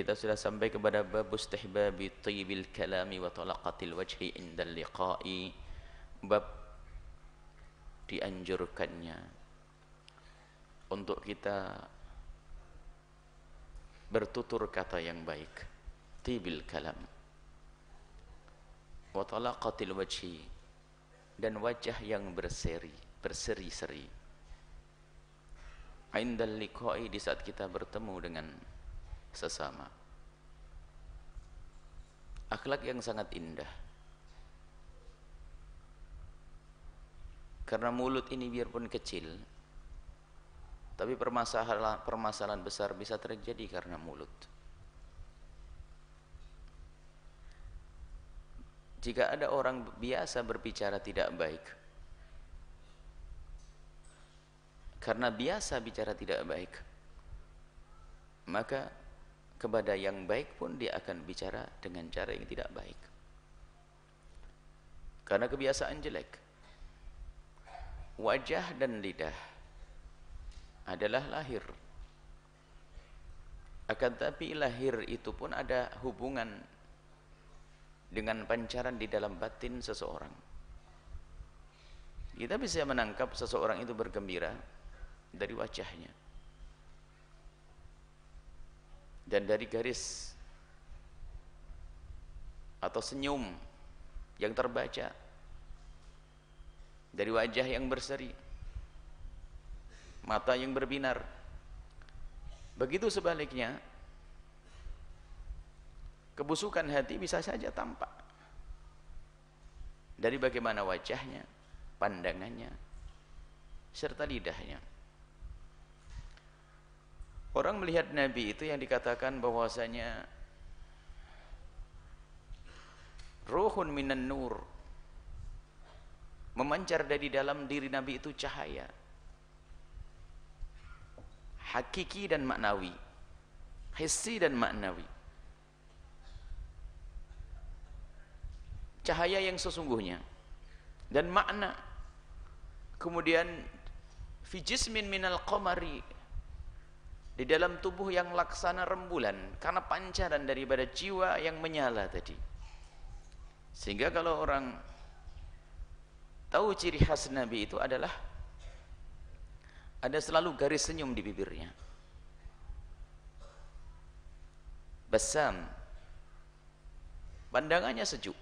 Kita sudah sampai kepada bab istihbabi tayyibil kalami wa talaqatil wajhi indal liqa'i. Bab dianjurkannya untuk kita bertutur kata yang baik, tibil kalam, wa talaqatil wajhi, dan wajah yang berseri-seri indal liqa'i, di saat kita bertemu dengan sesama. Akhlak yang sangat indah. Karena mulut ini biarpun kecil, tapi permasalahan besar bisa terjadi karena mulut. Jika ada orang biasa berbicara tidak baik, karena biasa bicara tidak baik, maka kepada yang baik pun dia akan bicara dengan cara yang tidak baik. Karena kebiasaan jelek. Wajah dan lidah adalah lahir. Akan tapi lahir itu pun ada hubungan dengan pancaran di dalam batin seseorang. Kita bisa menangkap seseorang itu bergembira dari wajahnya dan dari garis atau senyum yang terbaca, dari wajah yang berseri, mata yang berbinar. Begitu sebaliknya, kebusukan hati bisa saja tampak dari bagaimana wajahnya, pandangannya, serta lidahnya. Orang melihat Nabi itu yang dikatakan bahwasanya ruhun minan nur, memancar dari dalam diri Nabi itu cahaya hakiki dan maknawi, hissi dan maknawi, cahaya yang sesungguhnya dan makna. Kemudian fi jismin minal qamari, di dalam tubuh yang laksana rembulan, karena pancaran daripada jiwa yang menyala tadi. Sehingga kalau orang tahu ciri khas Nabi itu adalah ada selalu garis senyum di bibirnya, basam, pandangannya sejuk,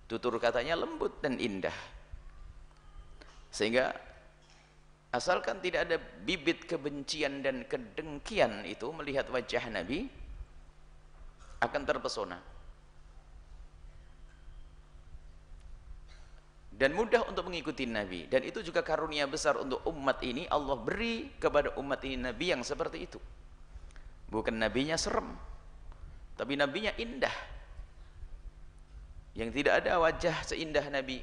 tutur katanya lembut dan indah. Sehingga asalkan tidak ada bibit kebencian dan kedengkian itu, melihat wajah Nabi akan terpesona dan mudah untuk mengikuti Nabi. Dan itu juga karunia besar untuk umat ini. Allah beri kepada umat ini Nabi yang seperti itu. Bukan nabinya serem, tapi nabinya indah, yang tidak ada wajah seindah Nabi,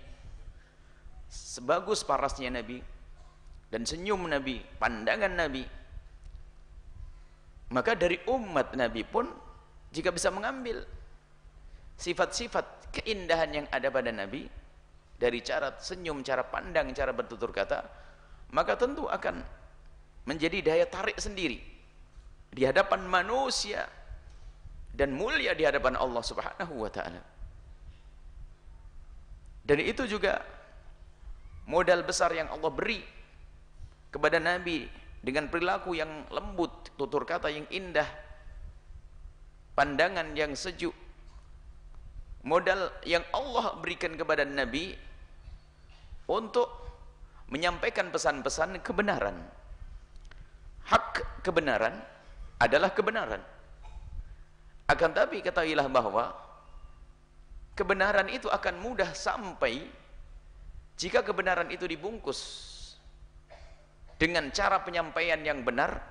sebagus parasnya Nabi, dan senyum Nabi, pandangan Nabi. Maka dari umat Nabi pun jika bisa mengambil sifat-sifat keindahan yang ada pada Nabi, dari cara senyum, cara pandang, cara bertutur kata, maka tentu akan menjadi daya tarik sendiri di hadapan manusia dan mulia di hadapan Allah Subhanahu wa ta'ala. Dan itu juga modal besar yang Allah beri kepada Nabi, dengan perilaku yang lembut, tutur kata yang indah, pandangan yang sejuk. Modal yang Allah berikan kepada Nabi untuk menyampaikan pesan-pesan kebenaran. Hak kebenaran adalah kebenaran. Akan tapi ketahuilah bahwa kebenaran itu akan mudah sampai jika kebenaran itu dibungkus dengan cara penyampaian yang benar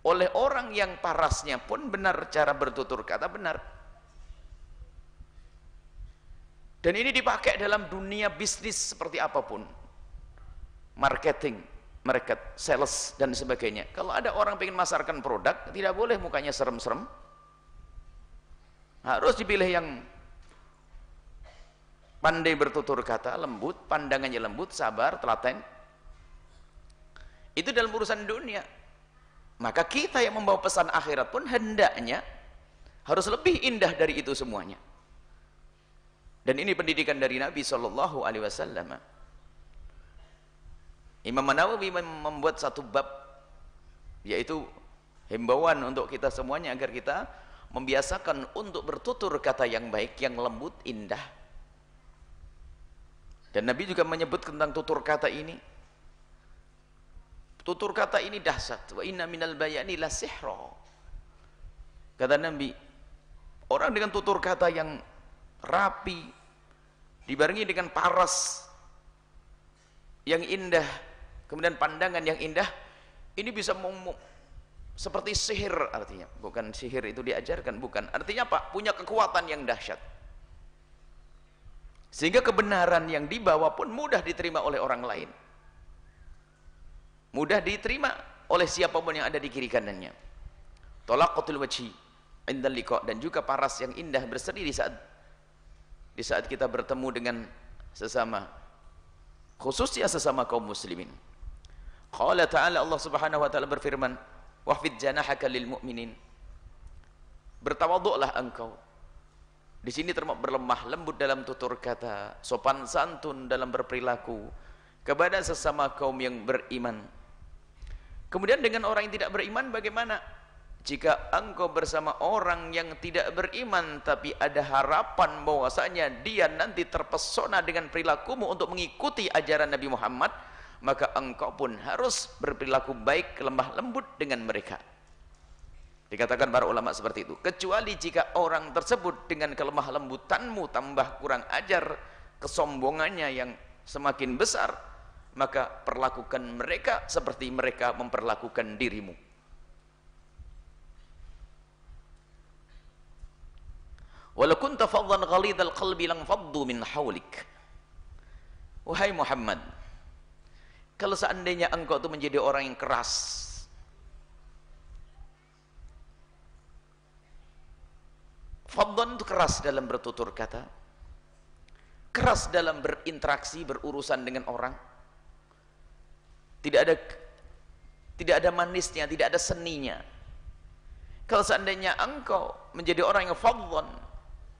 oleh orang yang parasnya pun benar, cara bertutur kata benar. Dan ini dipakai dalam dunia bisnis seperti apapun, marketing, market, sales dan sebagainya. Kalau ada orang ingin masarkan produk, tidak boleh mukanya serem-serem, harus dipilih yang pandai bertutur kata, lembut, pandangannya lembut, sabar, telaten. Itu dalam urusan dunia. Maka kita yang membawa pesan akhirat pun hendaknya harus lebih indah dari itu semuanya. Dan ini pendidikan dari Nabi Shallallahu Alaihi Wasallam. Imam Nawawi membuat satu bab, yaitu himbauan untuk kita semuanya agar kita membiasakan untuk bertutur kata yang baik, yang lembut, indah. Dan Nabi juga menyebut tentang tutur kata ini. Tutur kata ini dahsyat. Wa inna minal bayani la sihra. Kata Nabi, orang dengan tutur kata yang rapi, dibarengi dengan paras yang indah, kemudian pandangan yang indah, ini bisa seperti sihir. Artinya bukan sihir itu diajarkan, bukan, artinya apa? Punya kekuatan yang dahsyat, sehingga kebenaran yang dibawa pun mudah diterima oleh orang lain, mudah diterima oleh siapapun yang ada di kiri kanannya. Talaqatul wajhi indal liqa, dan juga paras yang indah berseri di saat kita bertemu dengan sesama, khususnya sesama kaum muslimin. Qala ta'ala, Allah Subhanahu wa taala berfirman, wahfid janahaka lil mu'minin. Bertawaduklah engkau. Di sini termasuk berlemah lembut dalam tutur kata, sopan santun dalam berperilaku kepada sesama kaum yang beriman. Kemudian dengan orang yang tidak beriman bagaimana? Jika engkau bersama orang yang tidak beriman tapi ada harapan bahwasanya dia nanti terpesona dengan perilakumu untuk mengikuti ajaran Nabi Muhammad, maka engkau pun harus berperilaku baik, lemah lembut dengan mereka. Dikatakan para ulama seperti itu. Kecuali jika orang tersebut dengan kelemah lembutanmu tambah kurang ajar, kesombongannya yang semakin besar, maka perlakukan mereka seperti mereka memperlakukan dirimu. Walau kunta faddan ghalidhal qalbi lang faddu min hawlik. Wahai Muhammad, kalau seandainya engkau itu menjadi orang yang keras, faddan itu keras dalam bertutur kata, keras dalam berinteraksi, berurusan dengan orang, tidak ada manisnya, tidak ada seninya. Kalau seandainya engkau menjadi orang yang faddan,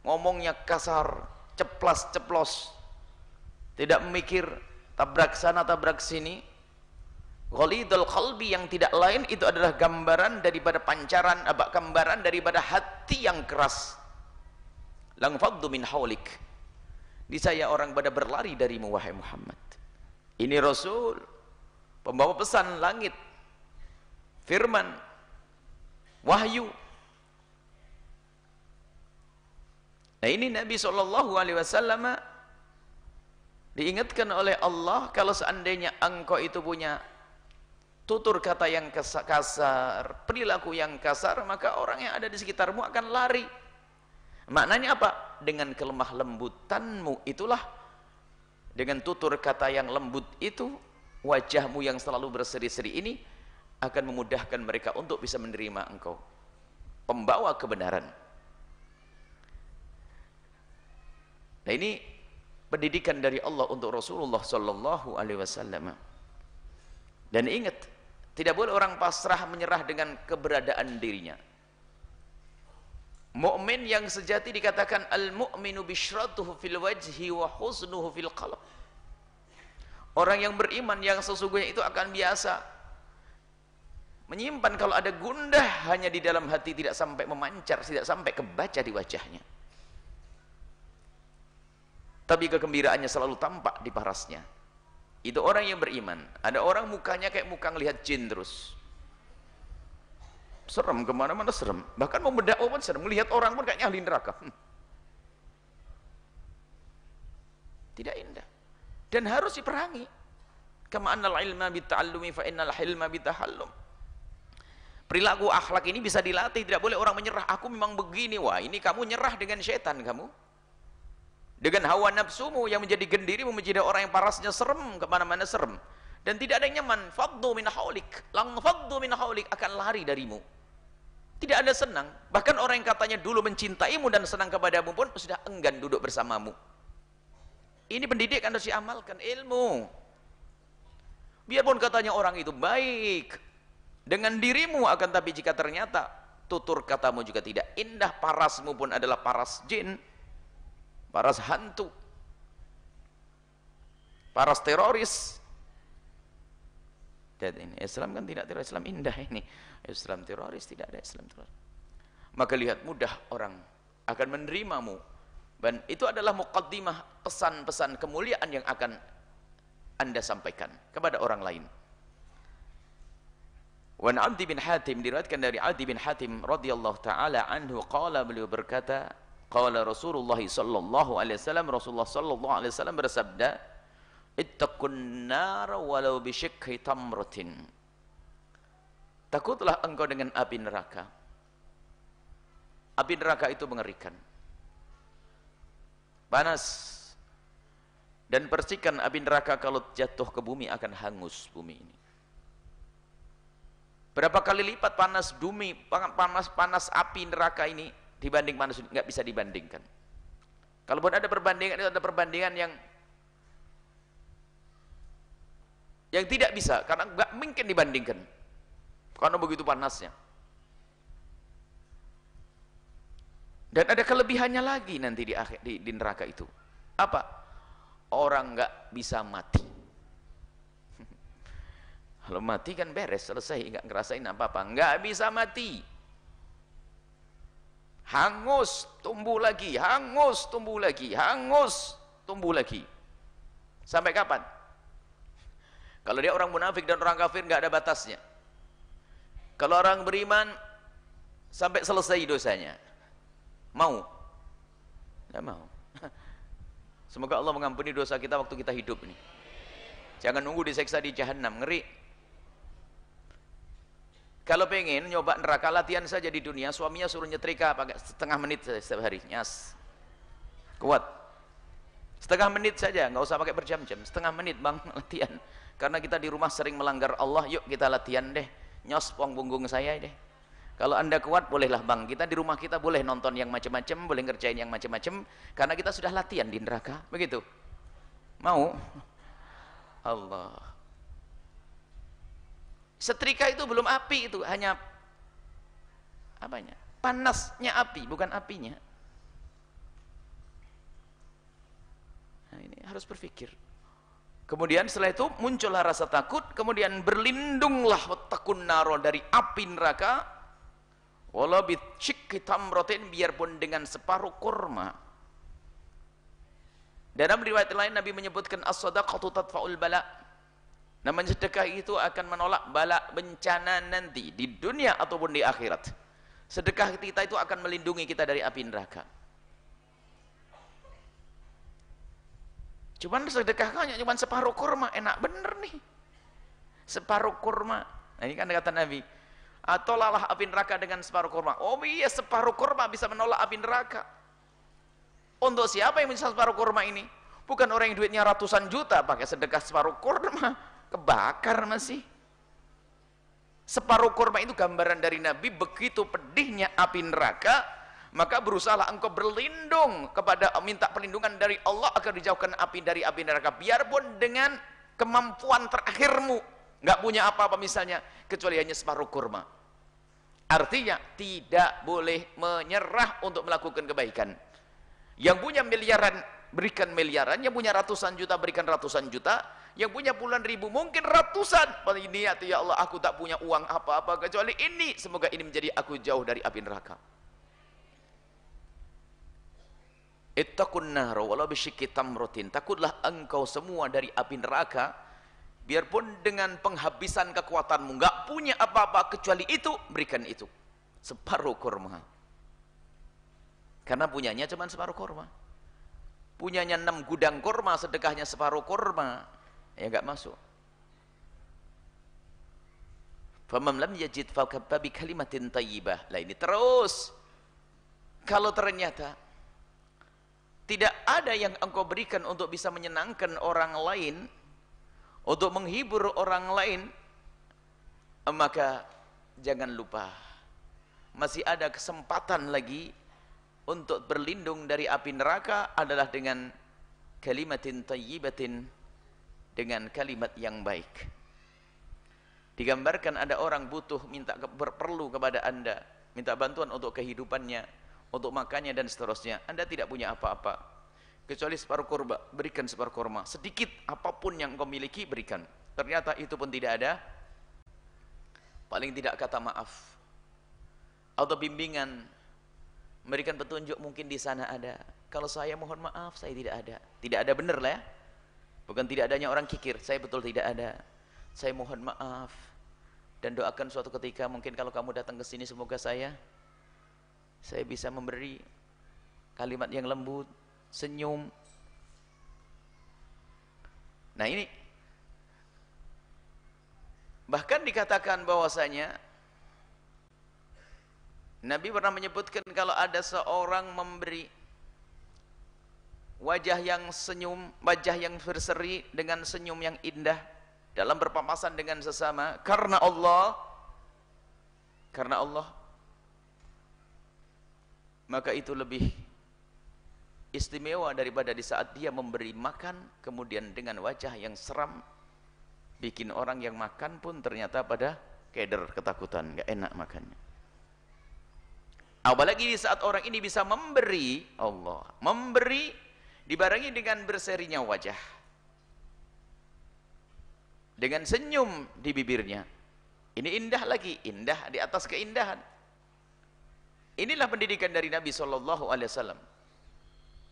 ngomongnya kasar, ceplas-ceplos, tidak memikir tabrak sana tabrak sini, ghalidul qalbi, yang tidak lain itu adalah gambaran daripada pancaran, gambaran daripada hati yang keras. Lang faddu min haulik, niscaya orang pada berlari darimu wahai Muhammad. Ini Rasul, pembawa pesan langit, firman, wahyu. Nah ini Nabi SAW diingatkan oleh Allah, kalau seandainya engkau itu punya tutur kata yang kasar, perilaku yang kasar, maka orang yang ada di sekitarmu akan lari. Maknanya apa? Dengan kelemah lembutanmu itulah, dengan tutur kata yang lembut itu, wajahmu yang selalu berseri-seri ini akan memudahkan mereka untuk bisa menerima engkau, pembawa kebenaran. Nah ini pendidikan dari Allah untuk Rasulullah Sallallahu Alaihi Wasallam. Dan ingat, tidak boleh orang pasrah menyerah dengan keberadaan dirinya. Mukmin yang sejati dikatakan al-mu'minu bisyratuhu fil wajhi wa husnuhu fil qalb. Orang yang beriman yang sesungguhnya itu akan biasa menyimpan kalau ada gundah hanya di dalam hati, tidak sampai memancar, tidak sampai kebaca di wajahnya. Tapi kegembiraannya selalu tampak di parasnya. Itu orang yang beriman. Ada orang mukanya kayak muka ngelihat jin terus, serem, kemana-mana serem, bahkan mau berdakwah pun serem, melihat orang pun kayaknya ahli neraka. Tidak indah dan harus diperangi. Kama annal ilma bita'allumi fa innal hilma bitahallum. Perilaku akhlak ini bisa dilatih, tidak boleh orang menyerah. Aku memang begini, wah ini kamu nyerah dengan setan, kamu dengan hawa nafsumu yang menjadi gendirimu, menjadi orang yang parasnya serem, kemana-mana serem, dan tidak ada yang nyaman. Faddu min haulik, lang faddu min haulik, akan lari darimu, tidak ada senang. Bahkan orang yang katanya dulu mencintaimu dan senang kepadamu pun sudah enggan duduk bersamamu. Ini pendidikan harus diamalkan, ilmu. Biarpun katanya orang itu baik, dengan dirimu, akan tapi jika ternyata tutur katamu juga tidak indah, parasmu pun adalah paras jin, paras hantu, paras teroris. Dan ini Islam kan tidak teroris, Islam indah ini. Islam teroris, tidak ada Islam teroris. Maka lihat, mudah orang akan menerimamu. Dan itu adalah muqaddimah, pesan-pesan kemuliaan yang akan Anda sampaikan kepada orang lain. Wan Adi bin Hatim, diriwayatkan dari Adi bin Hatim radhiyallahu taala anhu, qala, beliau berkata, qala Rasulullah sallallahu alaihi wasallam, Rasulullah sallallahu alaihi wasallam bersabda, ittaqun nar walau bisyikhi tamratin. Takutlah engkau dengan api neraka. Api neraka itu mengerikan, panas, dan percikan api neraka kalau jatuh ke bumi akan hangus bumi ini. Berapa kali lipat panas bumi, panas api neraka ini dibanding panas, nggak bisa dibandingkan. Kalaupun ada perbandingan, itu ada perbandingan yang tidak bisa, karena nggak mungkin dibandingkan, karena begitu panasnya. Dan ada kelebihannya lagi nanti di neraka itu. Apa? Orang nggak bisa mati. Kalau mati kan beres, selesai, nggak ngerasain apa-apa. Nggak bisa mati. Hangus, tumbuh lagi, hangus, tumbuh lagi, hangus, tumbuh lagi. Sampai kapan? Kalau dia orang munafik dan orang kafir nggak ada batasnya. Kalau orang beriman sampai selesai dosanya. Mau? Nggak mau. Semoga Allah mengampuni dosa kita waktu kita hidup ini. Jangan nunggu diseksa di jahanam, ngeri. Kalau pengen nyoba neraka, latihan saja di dunia, suaminya suruh nyetrika pakai setengah menit setiap hari, nyas. Kuat. Setengah menit saja, nggak usah pakai berjam-jam. Setengah menit bang, latihan. Karena kita di rumah sering melanggar Allah, yuk kita latihan deh. Nyos punggung saya deh. Kalau Anda kuat, bolehlah bang. Kita di rumah kita boleh nonton yang macam-macam, boleh ngerjain yang macam-macam, karena kita sudah latihan di neraka. Begitu. Mau? Allah. Setrika itu belum api, itu hanya apanya? Panasnya api, bukan apinya. Nah, ini harus berpikir. Kemudian setelah itu muncullah rasa takut, kemudian berlindunglah wattaqun naro, dari api neraka, walau bisyikki tamratin, biarpun dengan separuh kurma. Dalam riwayat lain Nabi menyebutkan as-shadaqatu tadfa'ul bala. Namanya sedekah itu akan menolak bala, bencana nanti di dunia ataupun di akhirat. Sedekah kita itu akan melindungi kita dari api neraka. Cuman sedekahnya cuman separuh kurma, enak bener nih. Separuh kurma. Nah, ini kan kata Nabi, tolaklah api neraka dengan separuh kurma. Oh iya, separuh kurma bisa menolak api neraka. Untuk siapa yang bisa separuh kurma ini? Bukan orang yang duitnya ratusan juta pakai sedekah separuh kurma. Kebakar masih. Separuh kurma itu gambaran dari Nabi, begitu pedihnya api neraka, maka berusahalah engkau berlindung kepada, minta perlindungan dari Allah agar dijauhkan api dari api neraka, biarpun dengan kemampuan terakhirmu, nggak punya apa-apa misalnya, kecuali hanya separuh kurma. Artinya tidak boleh menyerah untuk melakukan kebaikan. Yang punya miliaran, berikan miliaran. Yang punya ratusan juta, berikan ratusan juta. Yang punya puluhan ribu, mungkin ratusan. Ini ya Allah, aku tak punya uang apa-apa kecuali ini. Semoga ini menjadi aku jauh dari api neraka. Ittaqun nar walau bisyikki tamratin. Takutlah engkau semua dari api neraka, biarpun dengan penghabisan kekuatanmu, nggak punya apa-apa kecuali itu, berikan itu. Separuh kurma. Karena punyanya cuma separuh kurma. Punyanya 6 gudang kurma, sedekahnya separuh kurma. Ya enggak masuk. Faman lam yajid fakaffa bi kalimatin thayyibah. Lah ini terus. Kalau ternyata tidak ada yang engkau berikan untuk bisa menyenangkan orang lain, untuk menghibur orang lain, maka jangan lupa masih ada kesempatan lagi untuk berlindung dari api neraka, adalah dengan kalimatin thayyibatin, dengan kalimat yang baik. Digambarkan ada orang butuh, perlu kepada Anda, minta bantuan untuk kehidupannya, untuk makannya dan seterusnya. Anda tidak punya apa-apa kecuali separuh kurma, berikan separuh kurma. Sedikit apapun yang kau miliki, berikan. Ternyata itu pun tidak ada, paling tidak kata maaf atau bimbingan, memberikan petunjuk, mungkin di sana ada. Kalau saya mohon maaf, saya tidak ada. Tidak ada benar lah ya. Bukan tidak adanya orang kikir, saya betul tidak ada. Saya mohon maaf dan doakan suatu ketika mungkin kalau kamu datang ke sini, semoga saya bisa memberi kalimat yang lembut, senyum. Nah ini bahkan dikatakan bahwasanya Nabi pernah menyebutkan kalau ada seorang memberi wajah yang senyum, wajah yang berseri dengan senyum yang indah dalam berpapasan dengan sesama karena Allah, maka itu lebih istimewa daripada di saat dia memberi makan kemudian dengan wajah yang seram, bikin orang yang makan pun ternyata pada keder, ketakutan, nggak enak makannya. Apalagi di saat orang ini bisa memberi, Allah memberi dibarengi dengan berserinya wajah, dengan senyum di bibirnya. Ini indah lagi, indah di atas keindahan. Inilah pendidikan dari Nabi Shallallahu Alaihi Wasallam.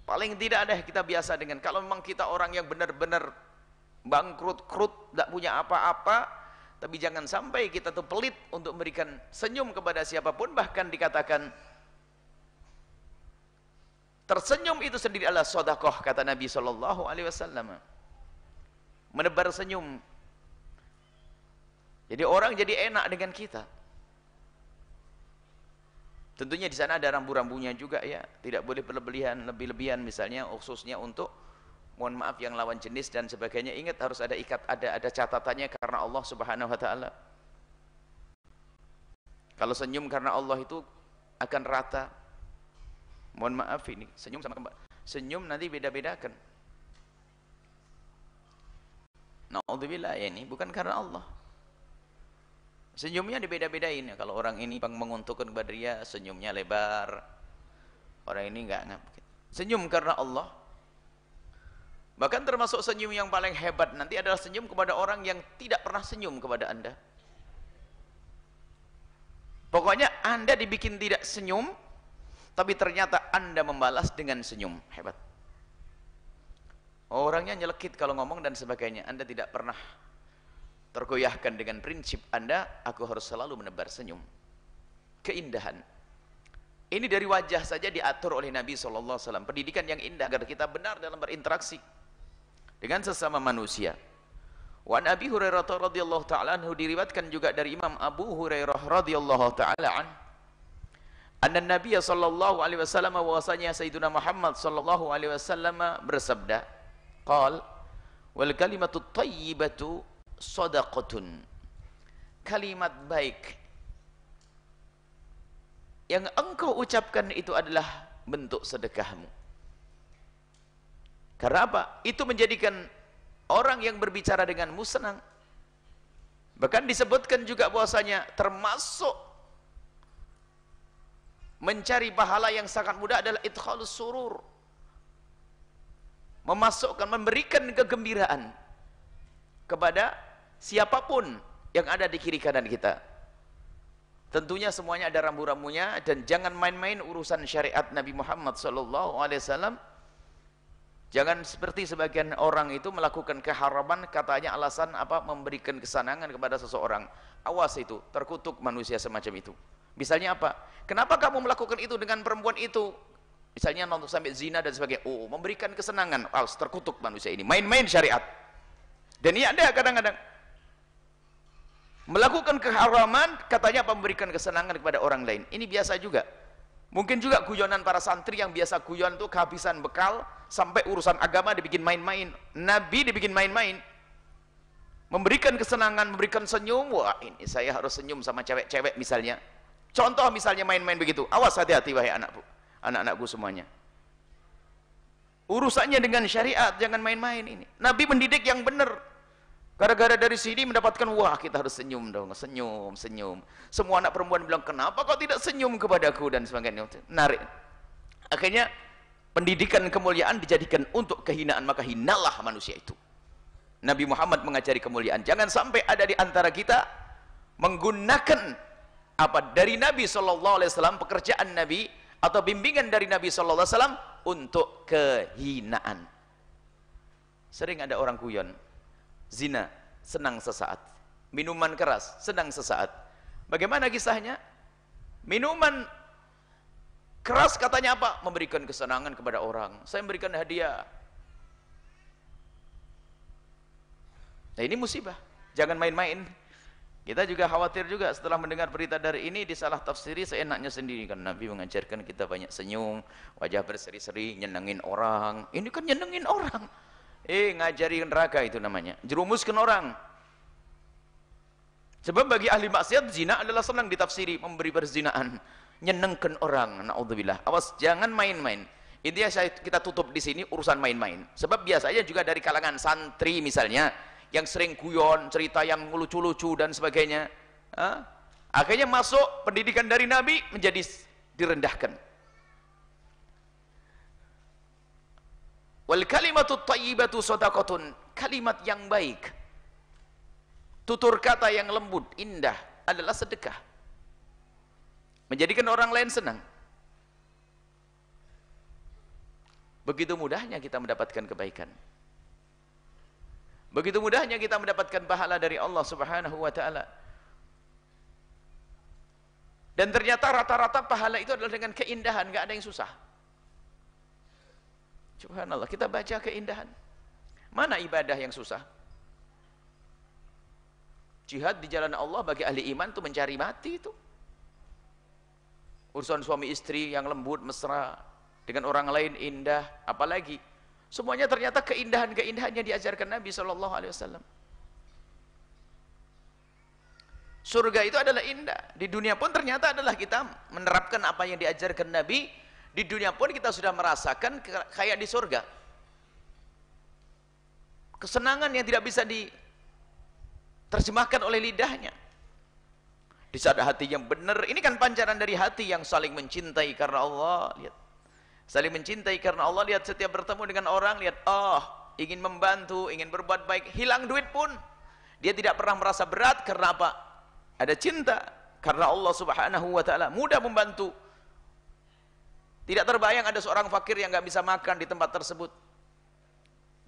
Paling tidak ada kita biasa dengan, kalau memang kita orang yang benar-benar bangkrut-krut, tidak punya apa-apa, tapi jangan sampai kita tuh pelit untuk memberikan senyum kepada siapapun. Bahkan dikatakan tersenyum itu sendiri adalah sedekah, kata Nabi Shallallahu Alaihi Wasallam. Menebar senyum, jadi orang jadi enak dengan kita. Tentunya di sana ada rambu-rambunya juga ya, tidak boleh berlebihan misalnya khususnya untuk mohon maaf yang lawan jenis dan sebagainya. Ingat harus ada ada catatannya karena Allah Subhanahu wa taala. Kalau senyum karena Allah itu akan rata. Mohon maaf ini, senyum sama senyum nanti beda-bedakan. Naudzubillah, ya ini bukan karena Allah. Senyumnya dibeda-bedain. Kalau orang ini menguntungkan kepada dia, senyumnya lebar. Orang ini enggak. Senyum karena Allah. Bahkan termasuk senyum yang paling hebat nanti adalah senyum kepada orang yang tidak pernah senyum kepada Anda. Pokoknya Anda dibikin tidak senyum, tapi ternyata Anda membalas dengan senyum. Hebat. Orangnya nyelekit kalau ngomong dan sebagainya. Anda tidak pernah tergoyahkan dengan prinsip Anda, aku harus selalu menebar senyum. Keindahan. Ini dari wajah saja diatur oleh Nabi SAW. Pendidikan yang indah agar kita benar dalam berinteraksi dengan sesama manusia. Wa an Abi Hurairah radhiyallahu ta'ala anhu, diriwayatkan juga dari Imam Abu Hurairah radhiyallahu ta'ala anhu, anna Nabiy sallallahu alaihi wasallam, bahwasanya Sayyidina Muhammad sallallahu alaihi wasallam bersabda, qal wal kalimatu thayyibatu shadaqatun, kalimat baik yang engkau ucapkan itu adalah bentuk sedekahmu. Karena apa? Itu menjadikan orang yang berbicara denganmu senang. Bahkan disebutkan juga bahwasanya termasuk mencari pahala yang sangat mudah adalah idkhalus surur, memasukkan, memberikan kegembiraan kepada siapapun yang ada di kiri kanan kita. Tentunya semuanya ada rambu-rambunya, dan jangan main-main urusan syariat Nabi Muhammad SAW. Jangan seperti sebagian orang itu melakukan keharaman, katanya alasan apa? Memberikan kesenangan kepada seseorang. Awas, itu terkutuk manusia semacam itu. Misalnya apa? Kenapa kamu melakukan itu dengan perempuan itu? Misalnya nonton sampai zina dan sebagainya. Oh, memberikan kesenangan. Awas, terkutuk manusia ini. Main-main syariat. Dan ini ada kadang-kadang melakukan keharaman, katanya apa? Memberikan kesenangan kepada orang lain. Ini biasa juga. Mungkin juga guyonan para santri yang biasa guyon tuh kehabisan bekal, sampai urusan agama dibikin main-main. Nabi dibikin main-main. Memberikan kesenangan, memberikan senyum. Wah, ini saya harus senyum sama cewek-cewek misalnya. Contoh misalnya main-main begitu. Awas, hati-hati wahai anak-anakku semuanya. Urusannya dengan syariat, jangan main-main ini. Nabi mendidik yang benar. Gara-gara dari sini mendapatkan, wah kita harus senyum dong, senyum, senyum. Semua anak perempuan bilang, kenapa kau tidak senyum kepadaku, dan sebagainya. Narik. Akhirnya pendidikan kemuliaan dijadikan untuk kehinaan, maka hinalah manusia itu. Nabi Muhammad mengajari kemuliaan. Jangan sampai ada di antara kita menggunakan apa dari Nabi SAW, pekerjaan Nabi atau bimbingan dari Nabi SAW untuk kehinaan. Sering ada orang guyon, zina senang sesaat, minuman keras senang sesaat. Bagaimana kisahnya? Minuman keras katanya apa? Memberikan kesenangan kepada orang. Saya memberikan hadiah. Nah ini musibah. Jangan main-main. Kita juga khawatir juga setelah mendengar berita dari ini disalah tafsiri seenaknya sendiri. Kan Nabi mengajarkan kita banyak senyum, wajah berseri-seri, nyenengin orang. Ini kan nyenengin orang. Ngajari neraka itu namanya, jerumuskan orang. Sebab bagi ahli maksiat, zina adalah senang ditafsiri, memberi perzinaan, nyenengkan orang. Naudzubillah. Awas, jangan main-main. Intinya kita tutup di sini urusan main-main. Sebab biasanya juga dari kalangan santri misalnya, yang sering guyon, cerita yang lucu-lucu dan sebagainya, akhirnya masuk pendidikan dari Nabi menjadi direndahkan. Wal kalimatut thayyibatu shadaqatun, kalimat yang baik, tutur kata yang lembut, indah adalah sedekah. Menjadikan orang lain senang. Begitu mudahnya kita mendapatkan kebaikan. Begitu mudahnya kita mendapatkan pahala dari Allah Subhanahu wa taala. Dan ternyata rata-rata pahala itu adalah dengan keindahan, enggak ada yang susah. Subhanallah, kita baca keindahan. Mana ibadah yang susah? Jihad di jalan Allah bagi ahli iman itu mencari mati itu. Urusan suami istri yang lembut, mesra, dengan orang lain indah, apalagi. Semuanya ternyata keindahan-keindahannya diajarkan Nabi SAW. Surga itu adalah indah. Di dunia pun ternyata adalah kita menerapkan apa yang diajarkan Nabi. Di dunia pun kita sudah merasakan kayak di surga. Kesenangan yang tidak bisa diterjemahkan oleh lidahnya. Di saat hati yang benar, ini kan pancaran dari hati yang saling mencintai karena Allah. Lihat, saling mencintai karena Allah. Lihat, setiap bertemu dengan orang, lihat, ingin membantu, ingin berbuat baik. Hilang duit pun dia tidak pernah merasa berat. Karena apa? Ada cinta karena Allah Subhanahu wa taala, mudah membantu. Tidak terbayang ada seorang fakir yang nggak bisa makan di tempat tersebut.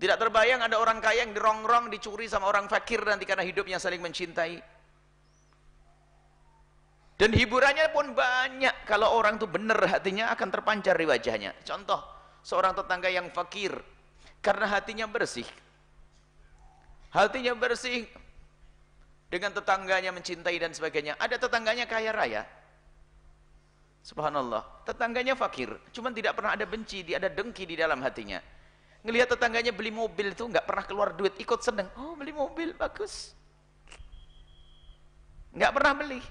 Tidak terbayang ada orang kaya yang dirongrong, dicuri sama orang fakir nanti karena hidupnya saling mencintai. Dan hiburannya pun banyak. Kalau orang itu benar hatinya akan terpancar di wajahnya. Contoh, seorang tetangga yang fakir karena hatinya bersih. Hatinya bersih dengan tetangganya mencintai dan sebagainya. Ada tetangganya kaya raya. Subhanallah, tetangganya fakir, cuman tidak pernah ada benci, dia ada dengki di dalam hatinya. Ngelihat tetangganya beli mobil itu nggak pernah keluar duit, ikut seneng. Oh, beli mobil bagus. Nggak pernah beli.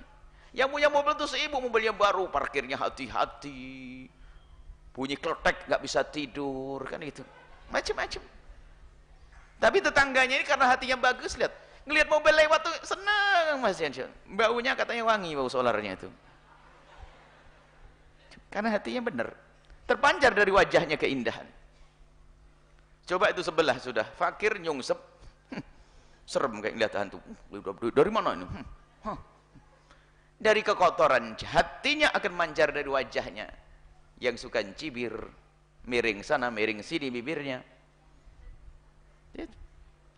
Yang punya mobil itu seibu, mobilnya baru, parkirnya hati-hati, bunyi kletek, nggak bisa tidur, kan gitu. Macam-macam. Tapi tetangganya ini karena hatinya bagus, lihat, ngelihat mobil lewat tuh senang, Mas Jansen. Baunya katanya wangi, bau solarnya itu. Karena hatinya benar, terpancar dari wajahnya keindahan. Coba itu sebelah sudah fakir nyungsep, serem kayak lihat hantu. Dari mana ini? Dari kekotoran hatinya akan mancar dari wajahnya. Yang suka cibir, miring sana miring sini bibirnya.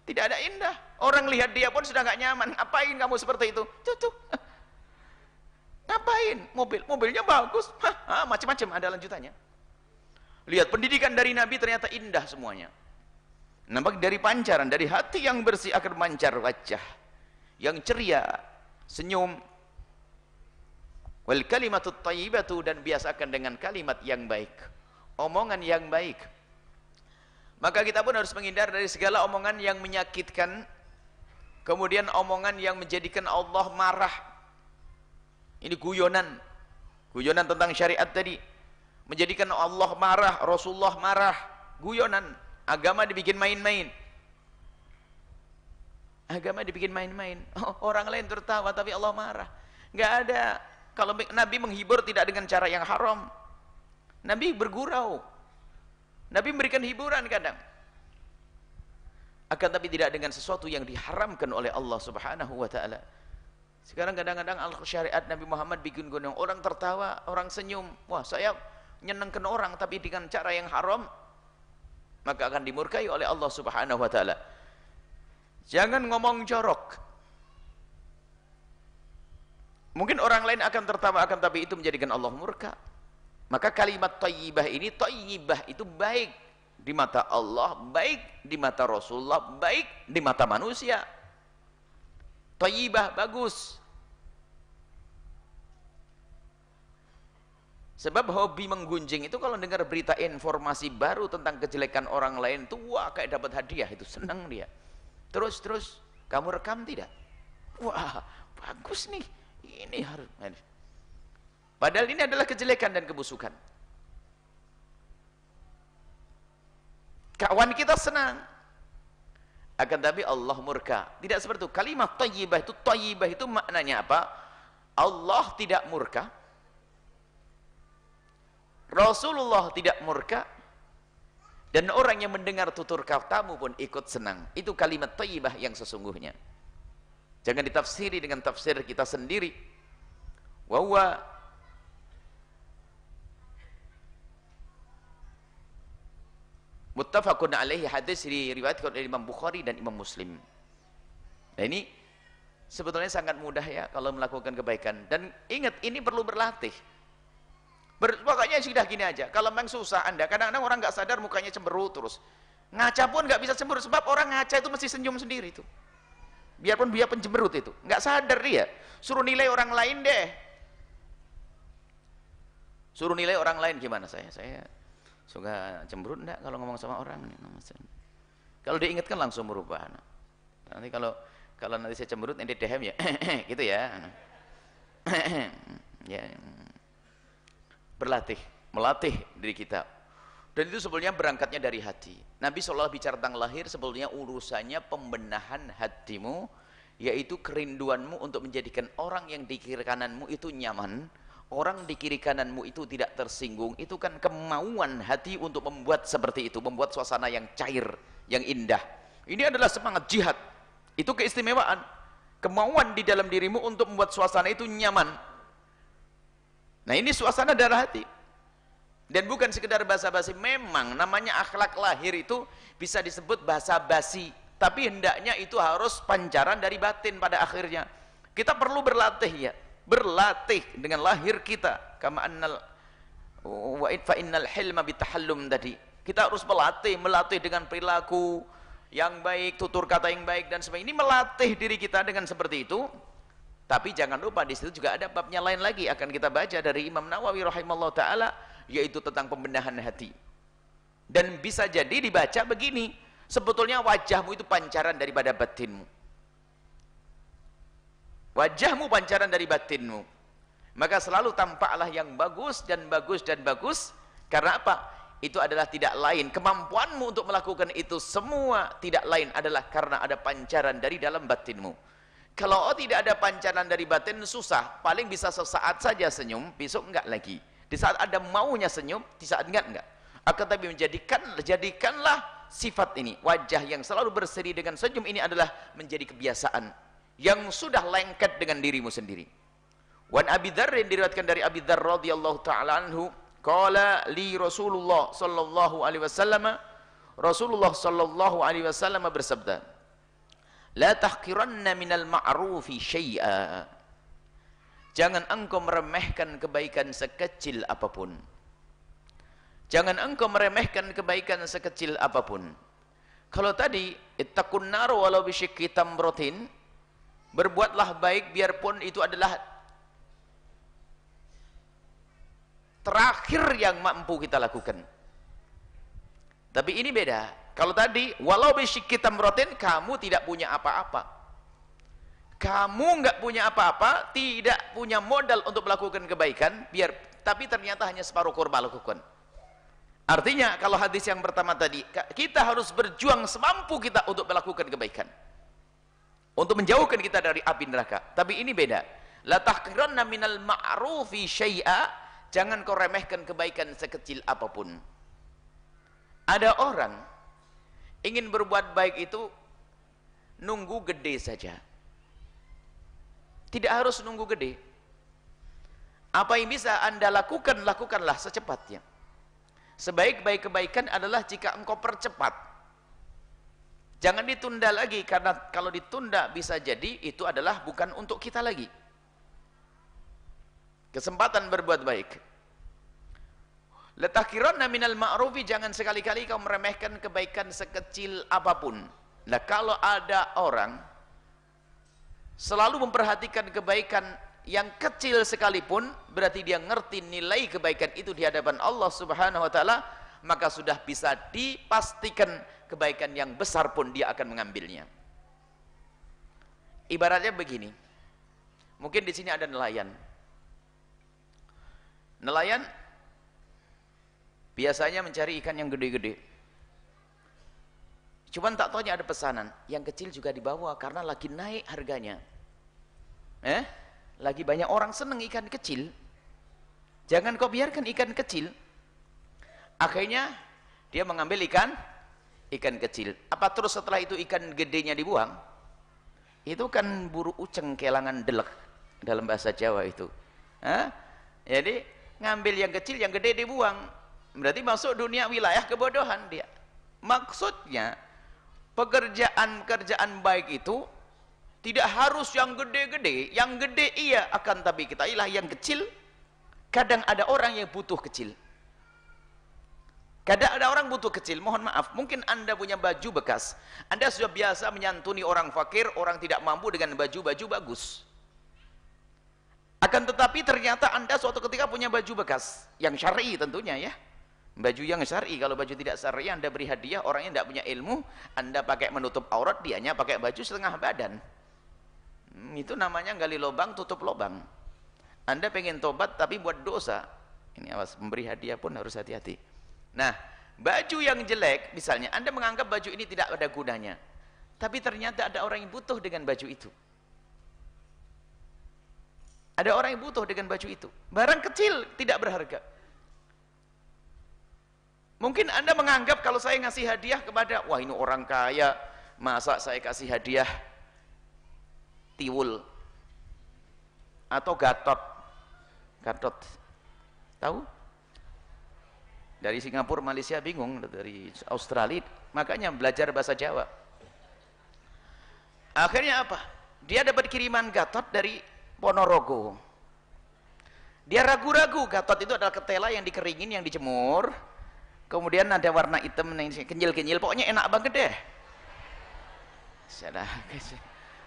Tidak ada indah. Orang lihat dia pun sudah nggak nyaman. Ngapain kamu seperti itu? Tuh. Ngapain? Mobilnya bagus. Macam-macam ada lanjutannya. Lihat, pendidikan dari Nabi ternyata indah semuanya. Nampak dari pancaran, dari hati yang bersih akan mancar wajah yang ceria, senyum. Wal kalimatut thayyibatu, dan biasakan dengan kalimat yang baik, omongan yang baik. Maka kita pun harus menghindar dari segala omongan yang menyakitkan, kemudian omongan yang menjadikan Allah marah. Ini guyonan tentang syariat tadi, menjadikan Allah marah, Rasulullah marah, guyonan, agama dibikin main-main. Agama dibikin main-main. Orang lain tertawa tapi Allah marah. Nggak ada. Kalau Nabi menghibur tidak dengan cara yang haram. Nabi bergurau. Nabi memberikan hiburan kadang. Akan tapi tidak dengan sesuatu yang diharamkan oleh Allah Subhanahu wa taala. Sekarang kadang-kadang syariat Nabi Muhammad bikin gunung, orang tertawa, orang senyum. Wah, saya nyenengkan orang tapi dengan cara yang haram, maka akan dimurkai oleh Allah Subhanahu wa taala. Jangan ngomong jorok. Mungkin orang lain akan tertawa, akan tapi itu menjadikan Allah murka. Maka kalimat thayyibah ini, thayyibah itu baik di mata Allah, baik di mata Rasulullah, baik di mata manusia. Thayyibah bagus. Sebab hobi menggunjing itu kalau dengar berita informasi baru tentang kejelekan orang lain itu wah kayak dapat hadiah, itu senang dia. Terus kamu rekam tidak? Wah, bagus nih. Ini harus. Padahal ini adalah kejelekan dan kebusukan. Kawan kita senang. Akan tapi Allah murka. Tidak seperti itu. Kalimat thayyibah itu maknanya apa? Allah tidak murka. Rasulullah tidak murka. Dan orang yang mendengar tutur katamu pun ikut senang. Itu kalimat thayyibah yang sesungguhnya. Jangan ditafsiri dengan tafsir kita sendiri. Wa huwa muttafaqun alaihi, hadis diriwayatkan oleh Imam Bukhari dan Imam Muslim. Nah ini sebetulnya sangat mudah ya kalau melakukan kebaikan. Dan ingat ini perlu berlatih. Pokoknya sudah gini aja. Kalau memang susah Anda, kadang-kadang orang nggak sadar mukanya cemberut terus. Ngaca pun nggak bisa cemberut sebab orang ngaca itu mesti senyum sendiri tuh. Biarpun dia pencemberut itu, nggak sadar dia. Suruh nilai orang lain deh. Suruh nilai orang lain gimana saya suka cemberut enggak kalau ngomong sama orang. Kalau diingatkan langsung berubah. Nanti kalau nanti saya cemberut nanti dehem ya, gitu ya. Ya. Berlatih, melatih diri kita. Dan itu sebetulnya berangkatnya dari hati. Nabi SAW bicara tentang lahir, sebetulnya urusannya pembenahan hatimu, yaitu kerinduanmu untuk menjadikan orang yang di kiri kananmu itu nyaman, orang di kiri kananmu itu tidak tersinggung. Itu kan kemauan hati untuk membuat seperti itu, membuat suasana yang cair, yang indah. Ini adalah semangat jihad. Itu keistimewaan. Kemauan di dalam dirimu untuk membuat suasana itu nyaman. Nah ini suasana darah hati. Dan bukan sekedar basa-basi. Memang namanya akhlak lahir itu bisa disebut basa-basi, tapi hendaknya itu harus pancaran dari batin pada akhirnya. Kita perlu berlatih ya, berlatih dengan lahir kita. Kama annal wa fa innal hilma bitahallum tadi. Kita harus melatih dengan perilaku yang baik, tutur kata yang baik dan sebagainya. Ini melatih diri kita dengan seperti itu. Tapi jangan lupa di situ juga ada babnya lain lagi akan kita baca dari Imam Nawawi rahimahullah taala, yaitu tentang pembenahan hati. Dan bisa jadi dibaca begini, sebetulnya wajahmu itu pancaran daripada batinmu. Wajahmu pancaran dari batinmu. Maka selalu tampaklah yang bagus dan bagus dan bagus. Karena apa? Itu adalah tidak lain, kemampuanmu untuk melakukan itu semua tidak lain adalah karena ada pancaran dari dalam batinmu. Kalau tidak ada pancaran dari batin susah, paling bisa sesaat saja senyum, besok enggak lagi. Di saat ada maunya senyum, di saat enggak. Akan tapi jadikanlah sifat ini, wajah yang selalu berseri dengan senyum ini adalah menjadi kebiasaan yang sudah lengket dengan dirimu sendiri. Wan Abi Dzar, yang diriwayatkan dari Abi Dzar radhiyallahu taala anhu, qala li Rasulullah sallallahu alaihi wasallam, Rasulullah sallallahu alaihi wasallam bersabda, la tahqiranna minal ma'rufi syai'a. Jangan engkau meremehkan kebaikan sekecil apapun. Jangan engkau meremehkan kebaikan sekecil apapun. Kalau tadi ittaqun nar walau bisyikki tamratin, berbuatlah baik biarpun itu adalah terakhir yang mampu kita lakukan. Tapi ini beda. Kalau tadi walau bisyikki tamratin, kamu tidak punya apa-apa. Kamu enggak punya apa-apa, tidak punya modal untuk melakukan kebaikan, tapi ternyata hanya separuh kurma lakukan. Artinya kalau hadis yang pertama tadi, kita harus berjuang semampu kita untuk melakukan kebaikan. untuk menjauhkan kita dari api neraka. Tapi ini beda. La tahqiranna minal ma'rufi syai'a, jangan kau remehkan kebaikan sekecil apapun. Ada orang ingin berbuat baik itu nunggu gede saja. Tidak harus nunggu gede. Apa yang bisa Anda lakukan, lakukanlah secepatnya. Sebaik-baik kebaikan adalah jika engkau percepat. Jangan ditunda lagi, karena kalau ditunda bisa jadi itu adalah bukan untuk kita lagi. Kesempatan berbuat baik. Latakiranna minal ma'rufi, jangan sekali-kali kau meremehkan kebaikan sekecil apapun. Nah, kalau ada orang selalu memperhatikan kebaikan yang kecil sekalipun, berarti dia ngerti nilai kebaikan itu di hadapan Allah Subhanahu wa taala, maka sudah bisa dipastikan kebaikan yang besar pun dia akan mengambilnya. Ibaratnya begini. Mungkin di sini ada nelayan. Nelayan biasanya mencari ikan yang gede-gede. Cuman tak taunya ada pesanan, yang kecil juga dibawa karena lagi naik harganya. Lagi banyak orang seneng ikan kecil. Jangan kau biarkan ikan kecil. Akhirnya dia mengambil ikan kecil. Apa terus setelah itu ikan gedenya dibuang? Itu kan buru uceng kelangan delek dalam bahasa Jawa itu. Jadi ngambil yang kecil, yang gede dibuang. Berarti masuk dunia wilayah kebodohan dia. Maksudnya pekerjaan baik itu tidak harus yang gede-gede. Yang gede iya, akan tapi kita ilah yang kecil. Kadang ada orang yang butuh kecil. Kadang ada orang butuh kecil, mohon maaf, mungkin Anda punya baju bekas. Anda sudah biasa menyantuni orang fakir, orang tidak mampu dengan baju-baju bagus. Akan tetapi ternyata Anda suatu ketika punya baju bekas, yang syar'i tentunya ya. Baju yang syar'i, kalau baju tidak syar'i Anda beri hadiah, orang yang tidak punya ilmu, Anda pakai menutup aurat, dianya pakai baju setengah badan. Itu namanya gali lubang, tutup lubang. Anda pengen tobat tapi buat dosa. Ini awas, memberi hadiah pun harus hati-hati. Nah, baju yang jelek, misalnya Anda menganggap baju ini tidak ada gunanya, tapi ternyata ada orang yang butuh dengan baju itu. Ada orang yang butuh dengan baju itu. Barang kecil, tidak berharga. Mungkin Anda menganggap kalau saya ngasih hadiah kepada, wah ini orang kaya, masa saya kasih hadiah tiwul atau gatot. Gatot, tahu? Dari Singapura, Malaysia bingung, dari Australia, makanya belajar bahasa Jawa. Akhirnya apa? Dia dapat kiriman gatot dari Ponorogo. Dia ragu-ragu, gatot itu adalah ketela yang dikeringin, yang dijemur, kemudian ada warna hitam, kenyil-kenyil, pokoknya enak banget deh.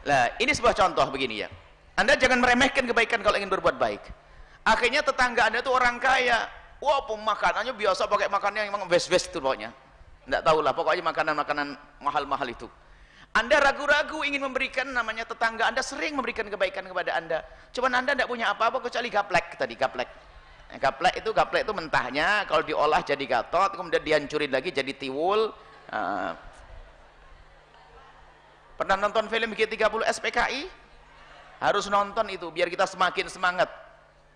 Lah, ini sebuah contoh begini ya. Anda jangan meremehkan kebaikan kalau ingin berbuat baik. Akhirnya tetangga Anda itu orang kaya. Wah, makanannya biasa pakai makanan yang memang wes-wes itu pokoknya. Enggak tahulah, pokoknya makanan-makanan mahal-mahal itu. Anda ragu-ragu ingin memberikan, namanya tetangga Anda sering memberikan kebaikan kepada Anda. Cuman Anda tidak punya apa-apa kecuali gaplek tadi, gaplek. Gaplek itu mentahnya, kalau diolah jadi gatot, kemudian dihancurin lagi jadi tiwul. Pernah nonton film G30 SPKI? Harus nonton itu, biar kita semakin semangat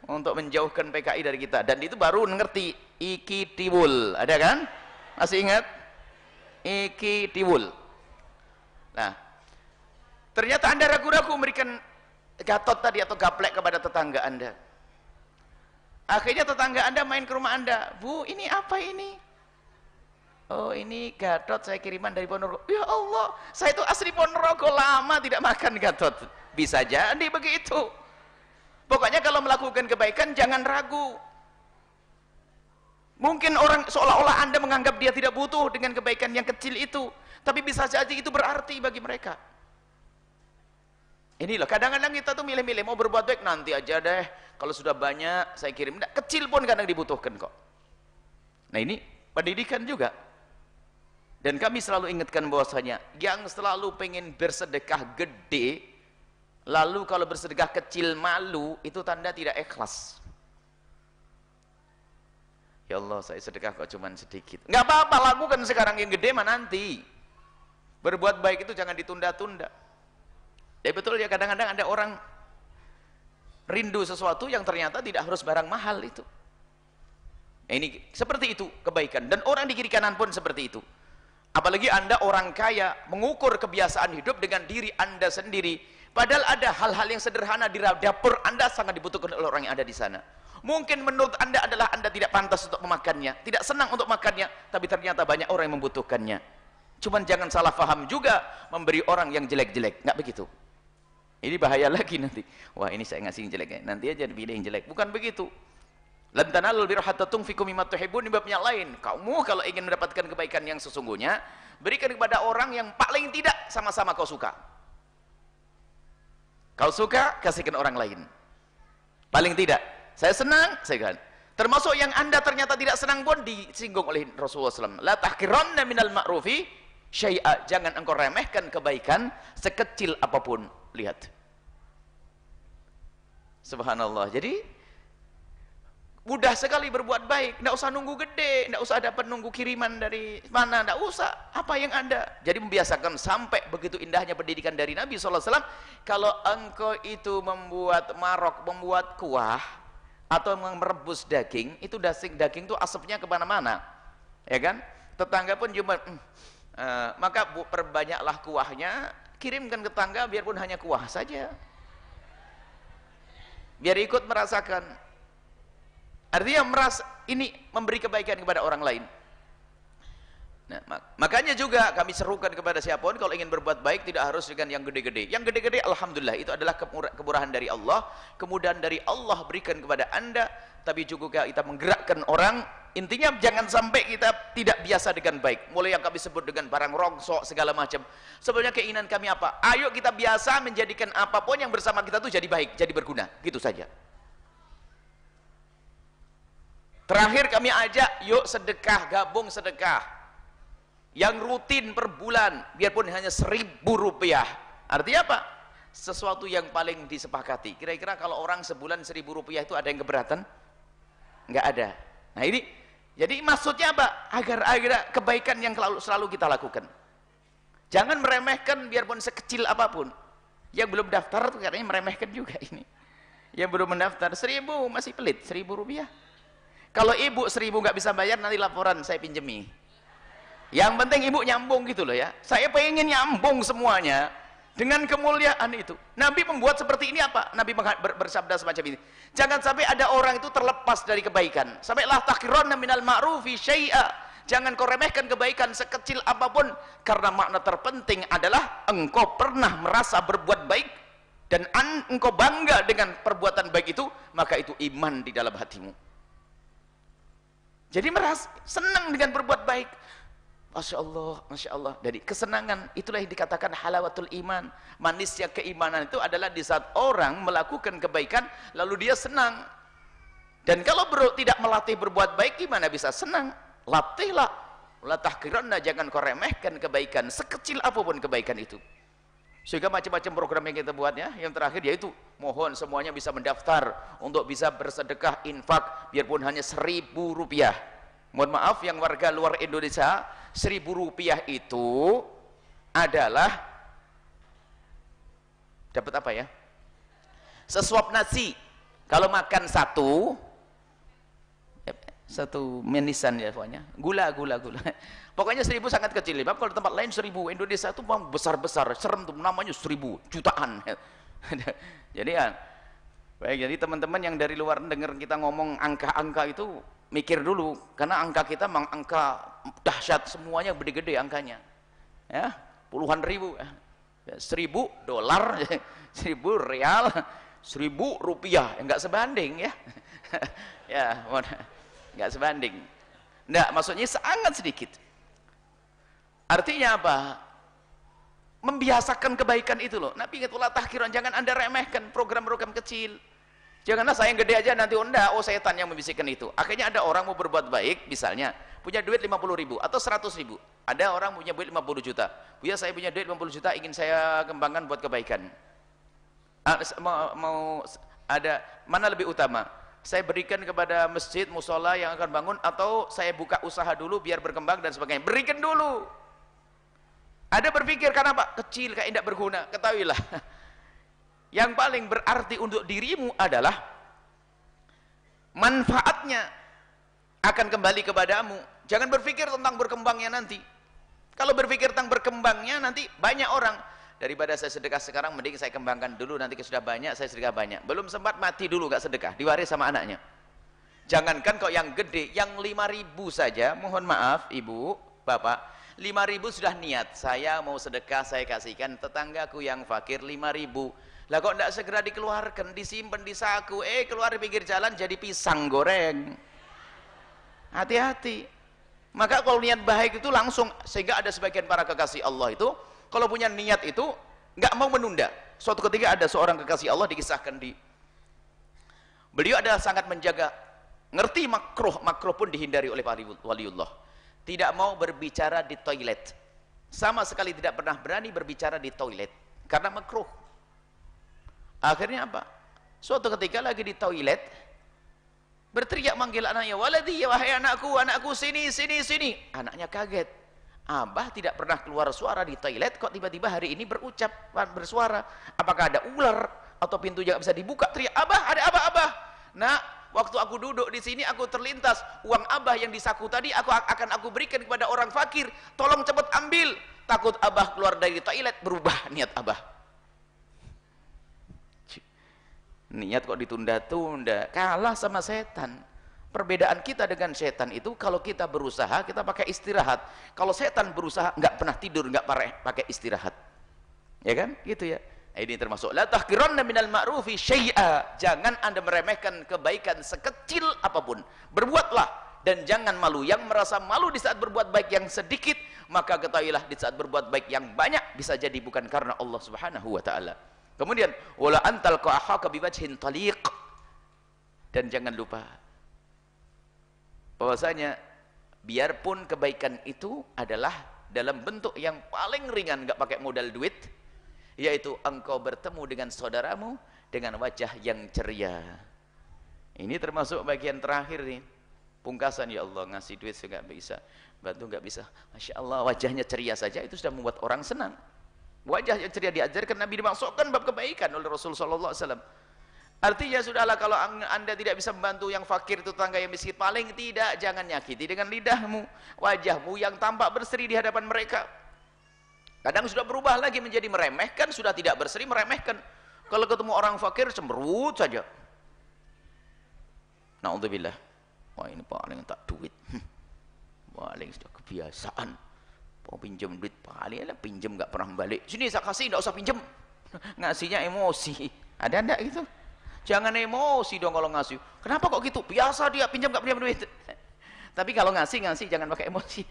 untuk menjauhkan PKI dari kita. Dan itu baru ngerti iki tiwul, ada kan? Masih ingat? Iki tiwul. Nah, ternyata Anda ragu-ragu memberikan gatot tadi atau gaplek kepada tetangga Anda. Akhirnya tetangga Anda main ke rumah Anda, Bu, ini apa ini? Oh, ini gatot saya kiriman dari Ponorogo. Ya Allah, saya itu asli Ponorogo, lama tidak makan gatot. Bisa jadi begitu. Pokoknya kalau melakukan kebaikan jangan ragu. Mungkin orang seolah-olah Anda menganggap dia tidak butuh dengan kebaikan yang kecil itu, tapi bisa jadi itu berarti bagi mereka. Inilah kadang-kadang kita tuh milih-milih, mau berbuat baik nanti aja deh, kalau sudah banyak saya kirim. Nggak, kecil pun kadang dibutuhkan kok. Nah, ini pendidikan juga. Dan kami selalu ingatkan bahwasanya yang selalu pengen bersedekah gede, lalu kalau bersedekah kecil malu, itu tanda tidak ikhlas. Ya Allah, saya sedekah kok cuman sedikit. Nggak apa-apa, lakukan sekarang, yang gede mah nanti. Berbuat baik itu jangan ditunda-tunda. Ya betul ya, kadang-kadang ada orang rindu sesuatu yang ternyata tidak harus barang mahal itu. Ini seperti itu kebaikan, dan orang di kiri kanan pun seperti itu. Apalagi Anda orang kaya, mengukur kebiasaan hidup dengan diri Anda sendiri, padahal ada hal-hal yang sederhana di dapur Anda sangat dibutuhkan oleh orang yang ada di sana. Mungkin menurut Anda adalah Anda tidak pantas untuk memakannya, tidak senang untuk makannya, tapi ternyata banyak orang yang membutuhkannya. Cuman jangan salah paham juga memberi orang yang jelek-jelek, nggak begitu. Ini bahaya lagi nanti. Wah, ini saya ngasih yang jelek, nanti aja dipilih yang jelek. Bukan begitu. Lan tanalul birra hatta tunfiqu mimma tuhibbun, babnya lain. Kamu kalau ingin mendapatkan kebaikan yang sesungguhnya, berikan kepada orang yang paling tidak sama-sama kau suka. Kau suka, kasihkan orang lain. Paling tidak, saya senang, saya kan. Termasuk yang Anda ternyata tidak senang pun disinggung oleh Rasulullah SAW. La tahqiranna minal ma'rufi syai'a, jangan engkau remehkan kebaikan sekecil apapun. Lihat, subhanallah. Jadi mudah sekali berbuat baik, tidak usah nunggu gede, tidak usah dapat nunggu kiriman dari mana, tidak usah, apa yang ada. Jadi membiasakan, sampai begitu indahnya pendidikan dari Nabi SAW. Kalau engkau itu membuat marok, membuat kuah atau merebus daging, itu daging itu asapnya kemana-mana, ya kan? Tetangga pun cuma maka perbanyaklah kuahnya, kirimkan ke tetangga biarpun hanya kuah saja, biar ikut merasakan. Artinya merasa ini memberi kebaikan kepada orang lain. Nah, makanya juga kami serukan kepada siapapun kalau ingin berbuat baik tidak harus dengan yang gede-gede. Yang gede-gede alhamdulillah itu adalah kemurahan dari Allah, kemudahan dari Allah berikan kepada Anda, tapi juga kita menggerakkan orang. Intinya jangan sampai kita tidak biasa dengan baik. Mulai yang kami sebut dengan barang rongsok segala macam. Sebenarnya keinginan kami apa? Ayo kita biasa menjadikan apapun yang bersama kita itu jadi baik, jadi berguna, gitu saja. Terakhir kami ajak, yuk sedekah, gabung sedekah yang rutin per bulan, biarpun hanya 1.000 rupiah. Artinya apa? Sesuatu yang paling disepakati. Kira-kira kalau orang sebulan 1.000 rupiah itu ada yang keberatan? Nggak ada. Nah ini, jadi maksudnya apa? Agar kebaikan yang selalu kita lakukan. Jangan meremehkan biarpun sekecil apapun. Yang belum daftar tuh katanya meremehkan juga ini. Yang belum mendaftar 1.000 masih pelit, 1.000 rupiah. Kalau ibu 1.000 nggak bisa bayar, nanti laporan saya pinjemi. Yang penting ibu nyambung gitu loh ya. Saya pengen nyambung semuanya dengan kemuliaan itu. Nabi membuat seperti ini apa? Nabi bersabda semacam ini. Jangan sampai ada orang itu terlepas dari kebaikan. Sampai la tahqiranna minal ma'rufi syai'a. Jangan kau remehkan kebaikan sekecil apapun, karena makna terpenting adalah engkau pernah merasa berbuat baik dan engkau bangga dengan perbuatan baik itu, maka itu iman di dalam hatimu. Jadi merasa senang dengan berbuat baik. Masya Allah, Masya Allah. Dari kesenangan, itulah yang dikatakan halawatul iman. Manisnya keimanan itu adalah di saat orang melakukan kebaikan, lalu dia senang. Dan kalau tidak melatih berbuat baik, gimana bisa senang? Latihlah. La tahqiranna, jangan kau remehkan kebaikan, sekecil apapun kebaikan itu. Sehingga macam-macam program yang kita buat ya. Yang terakhir yaitu, mohon semuanya bisa mendaftar untuk bisa bersedekah infak, biarpun hanya 1.000 rupiah. Mohon maaf yang warga luar Indonesia, 1.000 rupiah itu adalah dapat apa ya? Sesuap nasi. Kalau makan satu menisan ya pokoknya. Gula. Pokoknya 1.000 sangat kecil. Kalau di tempat lain 1.000, Indonesia itu besar-besar, serem tuh, namanya 1.000, jutaan. Jadi ya, baik. Jadi teman-teman yang dari luar dengar kita ngomong angka-angka itu, mikir dulu, karena angka kita memang angka dahsyat, semuanya gede-gede angkanya. Ya, puluhan ribu. 1.000 dolar, 1.000 real, 1.000 rupiah, enggak sebanding ya. Ya, enggak sebanding. Enggak, maksudnya sangat sedikit. Artinya apa? Membiasakan kebaikan itu loh. Nabi ingat, ulah tahkiran, jangan Anda remehkan program-program kecil. Janganlah saya yang gede aja nanti setan yang membisikkan itu. Akhirnya ada orang mau berbuat baik, misalnya punya duit 50.000 atau 100.000. Ada orang punya duit 50 juta. Buya, saya punya duit 50 juta, ingin saya kembangkan buat kebaikan. Mau ada mana lebih utama? Saya berikan kepada masjid, musola yang akan bangun, atau saya buka usaha dulu biar berkembang dan sebagainya. Berikan dulu. Ada berpikir, karena apa? Kecil, kayak tidak berguna. Ketahuilah, Yang paling berarti untuk dirimu adalah manfaatnya akan kembali kepadamu. Jangan berpikir tentang berkembangnya nanti. Kalau berpikir tentang berkembangnya nanti, banyak orang, daripada saya sedekah sekarang mending saya kembangkan dulu, nanti sudah banyak saya sedekah banyak. Belum sempat mati dulu gak sedekah, diwaris sama anaknya. Jangankan kok yang gede, yang 5.000 saja, mohon maaf ibu, bapak, 5.000 sudah niat, saya mau sedekah, saya kasihkan tetanggaku yang fakir 5.000. Lah kok tidak segera dikeluarkan, disimpan di saku, keluar di pinggir jalan jadi pisang goreng. Hati-hati. Maka kalau niat baik itu langsung, sehingga ada sebagian para kekasih Allah itu, kalau punya niat itu, nggak mau menunda. Suatu ketika ada seorang kekasih Allah dikisahkan beliau adalah sangat menjaga, ngerti makruh pun dihindari oleh waliullah. Tidak mau berbicara di toilet. Sama sekali tidak pernah berani berbicara di toilet. Karena makruh. Akhirnya apa? Suatu ketika lagi di toilet, berteriak manggil anaknya, waladi, wahai anakku, sini, sini, sini. Anaknya kaget. Abah tidak pernah keluar suara di toilet, kok tiba-tiba hari ini bersuara. Apakah ada ular atau pintu yang bisa dibuka? Teriak, abah, ada abah. Nah, waktu aku duduk di sini, aku terlintas uang abah yang di saku tadi, akan aku berikan kepada orang fakir. Tolong cepat ambil. Takut abah keluar dari toilet, berubah niat abah. Niat kok ditunda-tunda, kalah sama setan. Perbedaan kita dengan setan itu, kalau kita berusaha kita pakai istirahat, kalau setan berusaha nggak pernah tidur, nggak pakai istirahat, ya kan gitu ya. Ini termasuk la tahqiranna minal ma'rufi syai'a, jangan anda meremehkan kebaikan sekecil apapun, berbuatlah dan jangan malu. Yang merasa malu di saat berbuat baik yang sedikit, maka ketahuilah di saat berbuat baik yang banyak bisa jadi bukan karena Allah Subhanahu wa taala. Kemudian wala antal qa'ahaka biwajhin taliq, dan jangan lupa bahwasanya biarpun kebaikan itu adalah dalam bentuk yang paling ringan, nggak pakai modal duit, yaitu engkau bertemu dengan saudaramu dengan wajah yang ceria. Ini termasuk bagian terakhir nih, pungkasan. Ya Allah, ngasih duit nggak bisa, bantu nggak bisa, Masya Allah, wajahnya ceria saja itu sudah membuat orang senang. Wajah yang ceria diajarkan Nabi, dimasukkan bab kebaikan oleh Rasulullah SAW. Artinya sudahlah, kalau anda tidak bisa membantu yang fakir, tetangga yang miskin, paling tidak jangan nyakiti dengan lidahmu, wajahmu yang tampak berseri di hadapan mereka. Kadang sudah berubah lagi menjadi meremehkan, sudah tidak berseri, meremehkan. Kalau ketemu orang fakir cemberut saja. Na'udzubillah. Wah, ini paling tak duit. Paling sudah kebiasaan. Mau pinjam duit paling lah, pinjam nggak pernah balik. Sini saya kasih, nggak usah pinjam. Ngasihnya emosi. Ada enggak gitu? Jangan emosi dong kalau ngasih. Kenapa kok gitu? Biasa dia pinjam nggak pinjam duit. Tapi kalau ngasih jangan pakai emosi.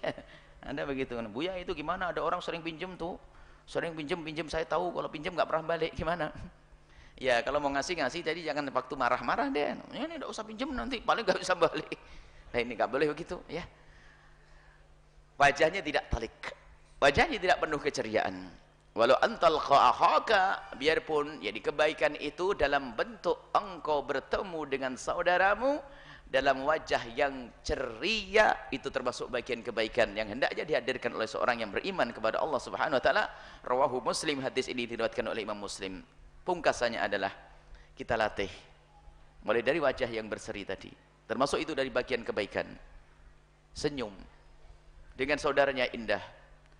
Ada begitu. Buya itu gimana? Ada orang sering pinjam tuh, sering pinjam saya tahu, kalau pinjam nggak pernah balik, gimana? Ya kalau mau ngasih, jadi jangan waktu marah-marah deh. Ini nggak usah pinjam, nanti paling nggak bisa balik. Nah ini nggak boleh begitu ya. Wajahnya tidak talik, wajahnya tidak penuh keceriaan. Walau antal qa'ahaka, biarpun jadi kebaikan itu dalam bentuk engkau bertemu dengan saudaramu dalam wajah yang ceria, itu termasuk bagian kebaikan yang hendaknya dihadirkan oleh seorang yang beriman kepada Allah Subhanahu wa taala. Rawahu Muslim, hadis ini diriwayatkan oleh Imam Muslim. Pungkasannya adalah kita latih mulai dari wajah yang berseri tadi, termasuk itu dari bagian kebaikan. Senyum dengan saudaranya indah,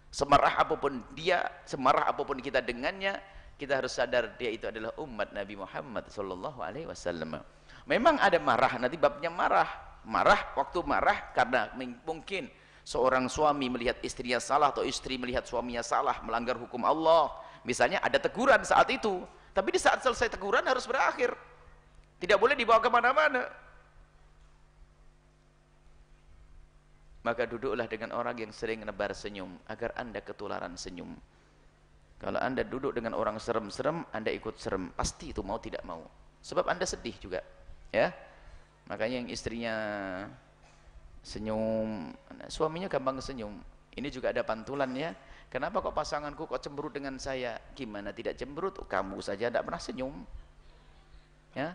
semarah apapun dia, semarah apapun kita dengannya, kita harus sadar dia itu adalah umat Nabi Muhammad sallallahu alaihi wasallam. Memang ada marah, nanti babnya marah waktu marah karena mungkin seorang suami melihat istrinya salah, atau istri melihat suaminya salah, melanggar hukum Allah, misalnya ada teguran saat itu, tapi di saat selesai teguran harus berakhir, tidak boleh dibawa kemana-mana. Maka duduklah dengan orang yang sering nebar senyum, agar anda ketularan senyum. Kalau anda duduk dengan orang serem-serem, anda ikut serem, pasti itu mau tidak mau, sebab anda sedih juga ya. Makanya yang istrinya senyum, suaminya gampang senyum. Ini juga ada pantulan ya. Kenapa kok pasanganku kok cemberut dengan saya? Gimana tidak cemberut? Kamu saja tidak pernah senyum ya.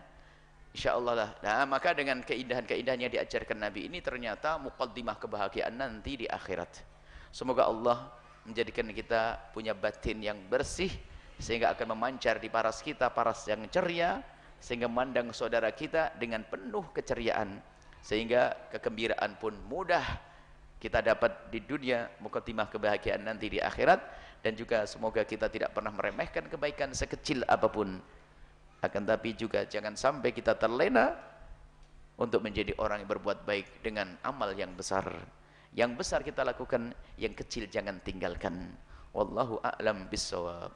Insyaallah lah. Nah, maka dengan keindahan-keindahan yang diajarkan Nabi ini ternyata muqaddimah kebahagiaan nanti di akhirat. Semoga Allah menjadikan kita punya batin yang bersih, sehingga akan memancar di paras kita, paras yang ceria, sehingga memandang saudara kita dengan penuh keceriaan, sehingga kegembiraan pun mudah kita dapat di dunia, mukaddimah kebahagiaan nanti di akhirat. Dan juga semoga kita tidak pernah meremehkan kebaikan sekecil apapun, akan tapi juga jangan sampai kita terlena untuk menjadi orang yang berbuat baik dengan amal yang besar. Yang besar kita lakukan, yang kecil jangan tinggalkan. Wallahu a'lam bissawab.